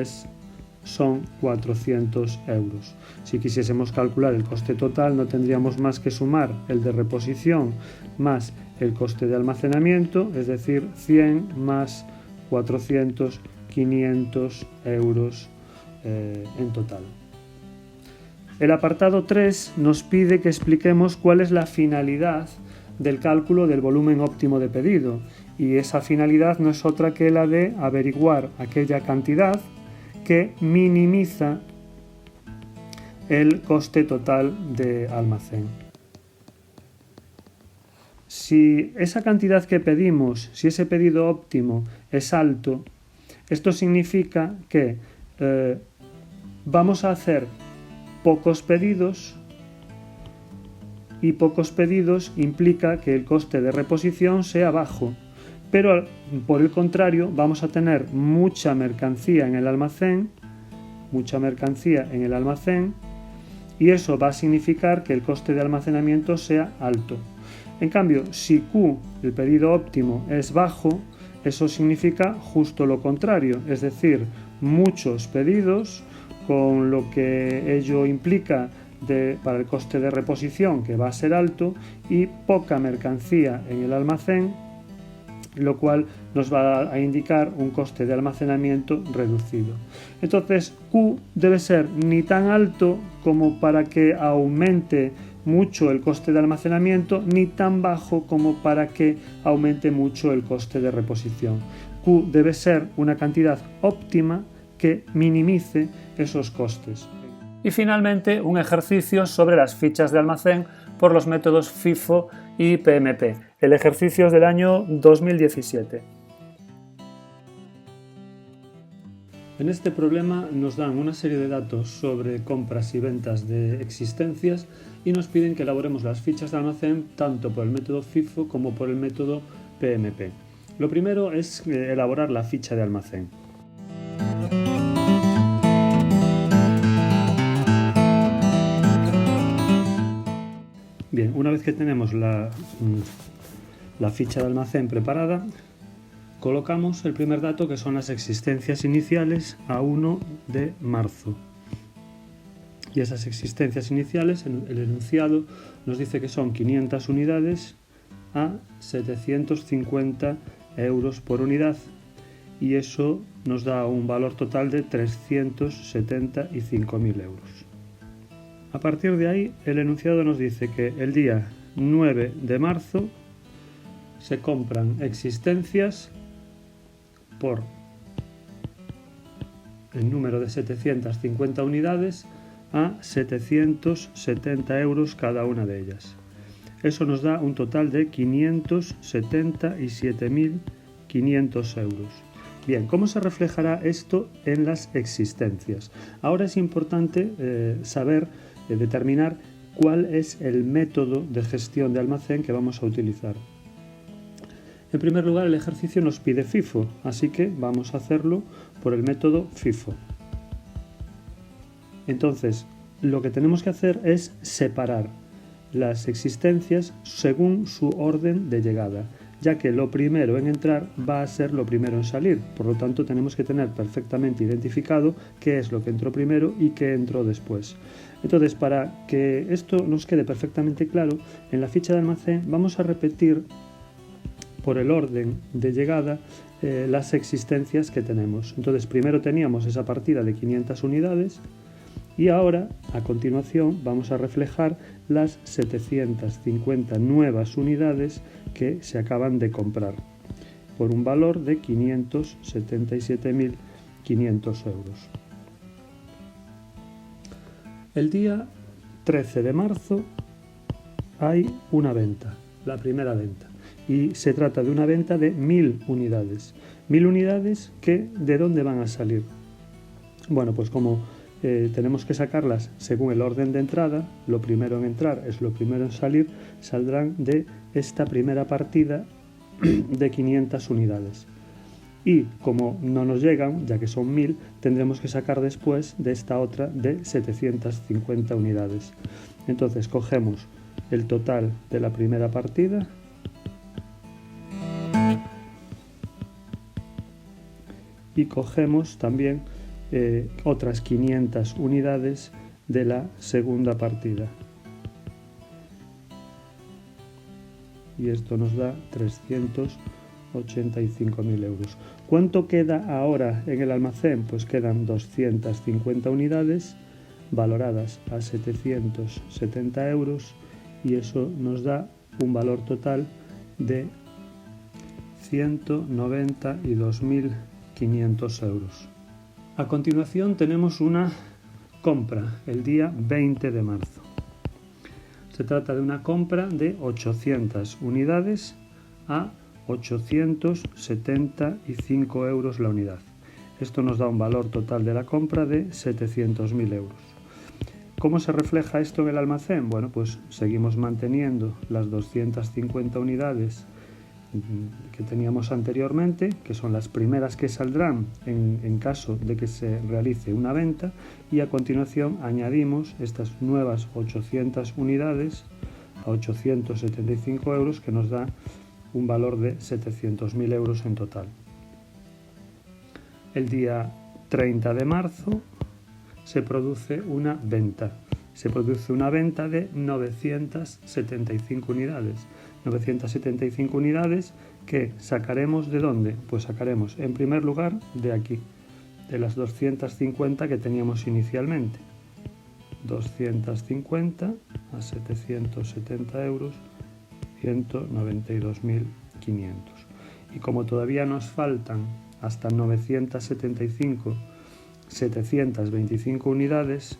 son 400 euros. Si quisiésemos calcular el coste total, no tendríamos más que sumar el de reposición más el coste de almacenamiento, es decir, 100 más 400, 500 euros en total. El apartado 3 nos pide que expliquemos cuál es la finalidad del cálculo del volumen óptimo de pedido, y esa finalidad no es otra que la de averiguar aquella cantidad que minimiza el coste total de almacén. Si esa cantidad que pedimos, si ese pedido óptimo es alto, Esto significa que vamos a hacer pocos pedidos, y pocos pedidos implica que el coste de reposición sea bajo, pero por el contrario vamos a tener mucha mercancía en el almacén, y eso va a significar que el coste de almacenamiento sea alto. En cambio, si Q, el pedido óptimo, es bajo, eso significa justo lo contrario, es decir, muchos pedidos, con lo que ello implica para el coste de reposición, que va a ser alto, y poca mercancía en el almacén, lo cual nos va a indicar un coste de almacenamiento reducido. Entonces, Q debe ser ni tan alto como para que aumente mucho el coste de almacenamiento, ni tan bajo como para que aumente mucho el coste de reposición. Q debe ser una cantidad óptima que minimice esos costes. Y finalmente, un ejercicio sobre las fichas de almacén por los métodos FIFO y PMP. El ejercicio es del año 2017. En este problema nos dan una serie de datos sobre compras y ventas de existencias y nos piden que elaboremos las fichas de almacén tanto por el método FIFO como por el método PMP. Lo primero es elaborar la ficha de almacén. Bien, una vez que tenemos la ficha de almacén preparada, colocamos el primer dato, que son las existencias iniciales a 1 de marzo. Y esas existencias iniciales, el enunciado nos dice que son 500 unidades a 750 euros por unidad. Y eso nos da un valor total de 375.000 euros. A partir de ahí, el enunciado nos dice que el día 9 de marzo se compran existencias por el número de 750 unidades a 770 euros cada una de ellas. Eso nos da un total de 577.500 euros. Bien, ¿cómo se reflejará esto en las existencias? Ahora es importante determinar cuál es el método de gestión de almacén que vamos a utilizar. En primer lugar, el ejercicio nos pide FIFO, así que vamos a hacerlo por el método FIFO. Entonces, lo que tenemos que hacer es separar las existencias según su orden de llegada, ya que lo primero en entrar va a ser lo primero en salir. Por lo tanto, tenemos que tener perfectamente identificado qué es lo que entró primero y qué entró después. Entonces, para que esto nos quede perfectamente claro, en la ficha de almacén vamos a repetir por el orden de llegada las existencias que tenemos. Entonces, primero teníamos esa partida de 500 unidades y ahora, a continuación, vamos a reflejar las 750 nuevas unidades que se acaban de comprar por un valor de 577.500 euros. El día 13 de marzo hay una venta, la primera venta, y se trata de una venta de 1.000 unidades. 1.000 unidades que ¿de dónde van a salir? Bueno, pues como tenemos que sacarlas según el orden de entrada, lo primero en entrar es lo primero en salir, saldrán de esta primera partida de 500 unidades. Y como no nos llegan, ya que son 1.000, tendremos que sacar después de esta otra de 750 unidades. Entonces cogemos el total de la primera partida y cogemos también otras 500 unidades de la segunda partida. Y esto nos da 385.000 euros. ¿Cuánto queda ahora en el almacén? Pues quedan 250 unidades valoradas a 770 euros y eso nos da un valor total de 192.500 euros. A continuación tenemos una compra el día 20 de marzo. Se trata de una compra de 800 unidades a 875 euros la unidad. Esto nos da un valor total de la compra de 700.000 euros. ¿Cómo se refleja esto en el almacén? Bueno, pues seguimos manteniendo las 250 unidades que teníamos anteriormente, que son las primeras que saldrán en caso de que se realice una venta, y a continuación añadimos estas nuevas 800 unidades a 875 euros, que nos da un valor de 700.000 euros en total. El día 30 de marzo se produce una venta. Se produce una venta de 975 unidades. 975 unidades que sacaremos ¿de dónde? Pues sacaremos en primer lugar de aquí, de las 250 que teníamos inicialmente. 250 a 770 euros, 192.500. Y como todavía nos faltan hasta 725 unidades,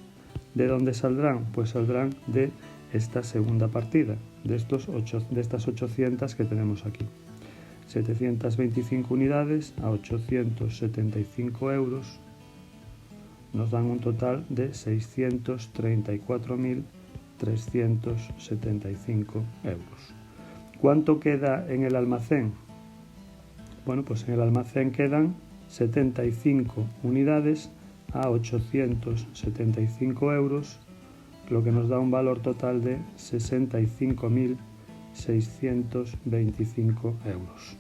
¿de dónde saldrán? Pues saldrán de esta segunda partida, de estas 800 que tenemos aquí. 725 unidades a 875 euros nos dan un total de 634.375 euros. ¿Cuánto queda en el almacén? Bueno, pues en el almacén quedan 75 unidades a 875 euros, lo que nos da un valor total de 65.625 euros.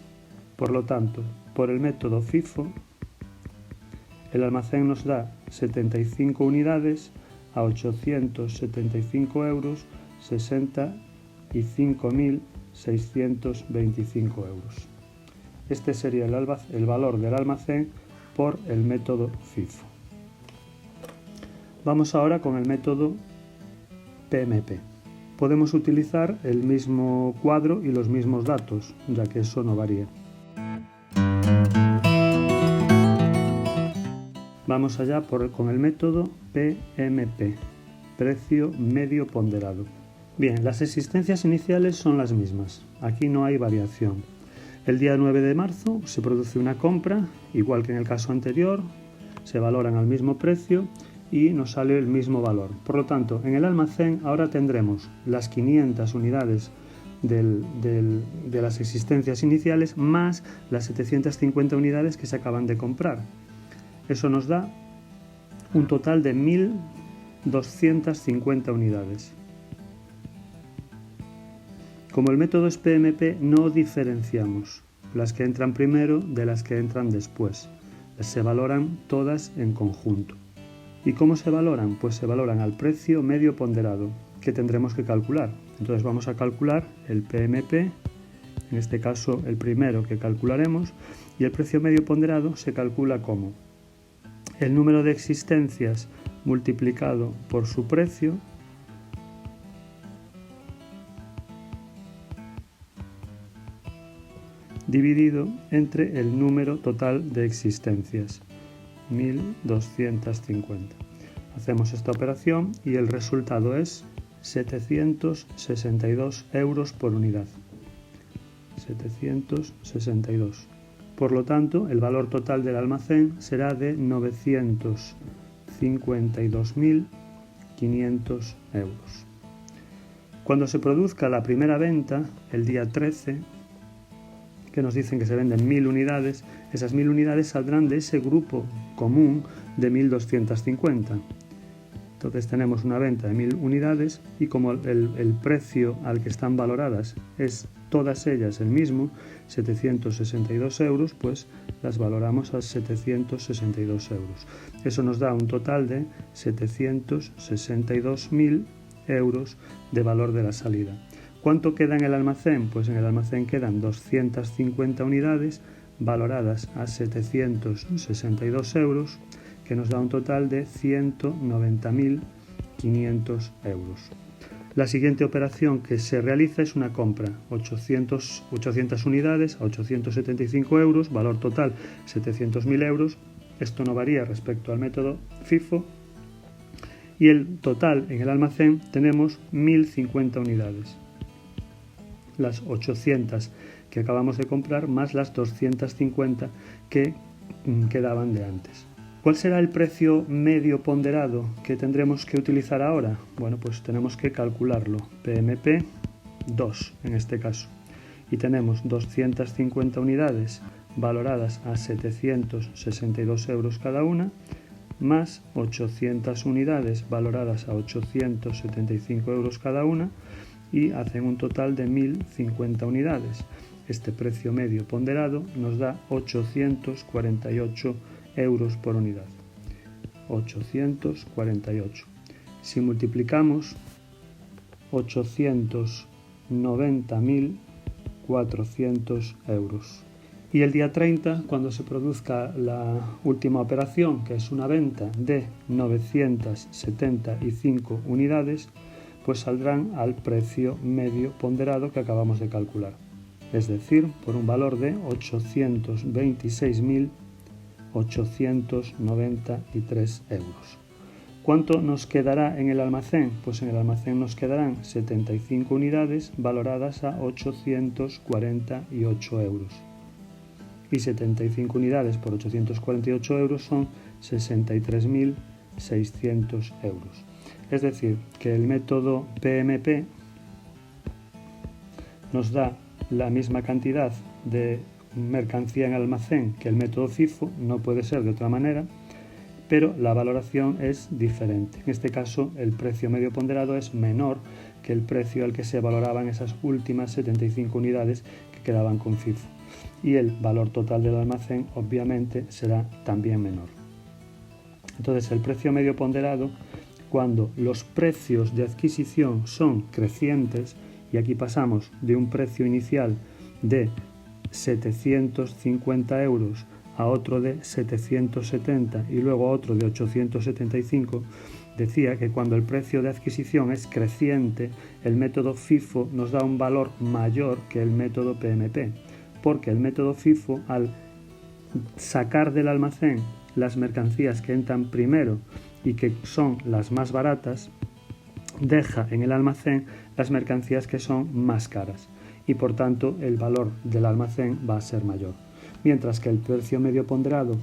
Por lo tanto, por el método FIFO, el almacén nos da 75 unidades a 875 euros, 65.625 euros. Este sería el valor del almacén por el método FIFO. Vamos ahora con el método PMP. Podemos utilizar el mismo cuadro y los mismos datos, ya que eso no varía. Vamos allá con el método PMP, precio medio ponderado. Bien, las existencias iniciales son las mismas, aquí no hay variación. El día 9 de marzo se produce una compra, igual que en el caso anterior, se valoran al mismo precio y nos sale el mismo valor. Por lo tanto, en el almacén ahora tendremos las 500 unidades de las existencias iniciales más las 750 unidades que se acaban de comprar. Eso nos da un total de 1.250 unidades. Como el método es PMP, no diferenciamos las que entran primero de las que entran después. Se valoran todas en conjunto. ¿Y cómo se valoran? Pues se valoran al precio medio ponderado, que tendremos que calcular. Entonces vamos a calcular el PMP, en este caso el primero que calcularemos, y el precio medio ponderado se calcula como el número de existencias multiplicado por su precio dividido entre el número total de existencias, 1.250. Hacemos esta operación y el resultado es 762 euros por unidad. 762. Por lo tanto, el valor total del almacén será de 952.500 euros. Cuando se produzca la primera venta, el día 13, que nos dicen que se venden 1.000 unidades, esas 1.000 unidades saldrán de ese grupo común de 1.250. Entonces tenemos una venta de 1.000 unidades y como el precio al que están valoradas es todas ellas el mismo, 762 euros, pues las valoramos a 762 euros. Eso nos da un total de 762.000 euros de valor de la salida. ¿Cuánto queda en el almacén? Pues en el almacén quedan 250 unidades valoradas a 762 euros, que nos da un total de 190.500 euros. La siguiente operación que se realiza es una compra, 800 unidades a 875 euros, valor total 700.000 euros. Esto no varía respecto al método FIFO. Y el total en el almacén tenemos 1.050 unidades. Las 800 que acabamos de comprar más las 250 que quedaban de antes. ¿Cuál será el precio medio ponderado que tendremos que utilizar ahora? Bueno, pues tenemos que calcularlo. PMP 2 en este caso. Y tenemos 250 unidades valoradas a 762 euros cada una, más 800 unidades valoradas a 875 euros cada una, y hacen un total de 1050 unidades. Este precio medio ponderado nos da 848 euros por unidad. 848. Si multiplicamos 890.400 euros. Y el día 30, cuando se produzca la última operación, que es una venta de 975 unidades, pues saldrán al precio medio ponderado que acabamos de calcular. Es decir, por un valor de 826.893 euros. ¿Cuánto nos quedará en el almacén? Pues en el almacén nos quedarán 75 unidades valoradas a 848 euros. Y 75 unidades por 848 euros son 63.600 euros. Es decir, que el método PMP nos da la misma cantidad de mercancía en almacén que el método FIFO, no puede ser de otra manera, pero la valoración es diferente. En este caso, el precio medio ponderado es menor que el precio al que se valoraban esas últimas 75 unidades que quedaban con FIFO. Y el valor total del almacén, obviamente, será también menor. Entonces, el precio medio ponderado, cuando los precios de adquisición son crecientes, y aquí pasamos de un precio inicial de 750 euros a otro de 770 y luego a otro de 875, decía que cuando el precio de adquisición es creciente, el método FIFO nos da un valor mayor que el método PMP, porque el método FIFO, al sacar del almacén las mercancías que entran primero y que son las más baratas, deja en el almacén las mercancías que son más caras y por tanto el valor del almacén va a ser mayor. Mientras que el precio medio ponderado,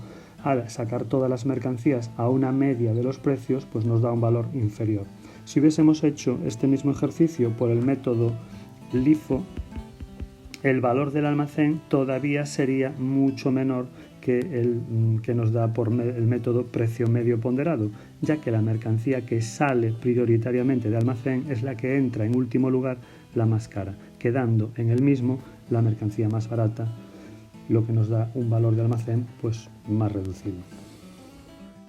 al sacar todas las mercancías a una media de los precios, pues nos da un valor inferior. Si hubiésemos hecho este mismo ejercicio por el método LIFO, el valor del almacén todavía sería mucho menor que el que nos da por el método precio medio ponderado, ya que la mercancía que sale prioritariamente de almacén es la que entra en último lugar, la más cara, quedando en el mismo la mercancía más barata, lo que nos da un valor de almacén pues más reducido.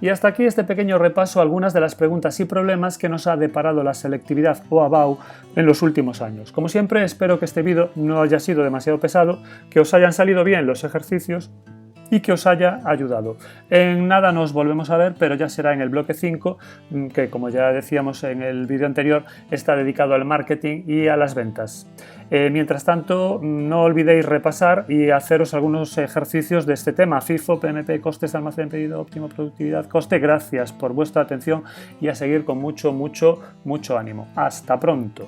Y hasta aquí este pequeño repaso a algunas de las preguntas y problemas que nos ha deparado la selectividad o ABAU en los últimos años. Como siempre, espero que este vídeo no haya sido demasiado pesado, que os hayan salido bien los ejercicios y que os haya ayudado. En nada nos volvemos a ver, pero ya será en el bloque 5, que como ya decíamos en el vídeo anterior, está dedicado al marketing y a las ventas. Mientras tanto, no olvidéis repasar y haceros algunos ejercicios de este tema: FIFO, PMP, costes de almacén, pedido óptimo, productividad, coste. Gracias por vuestra atención y a seguir con mucho ánimo. ¡Hasta pronto!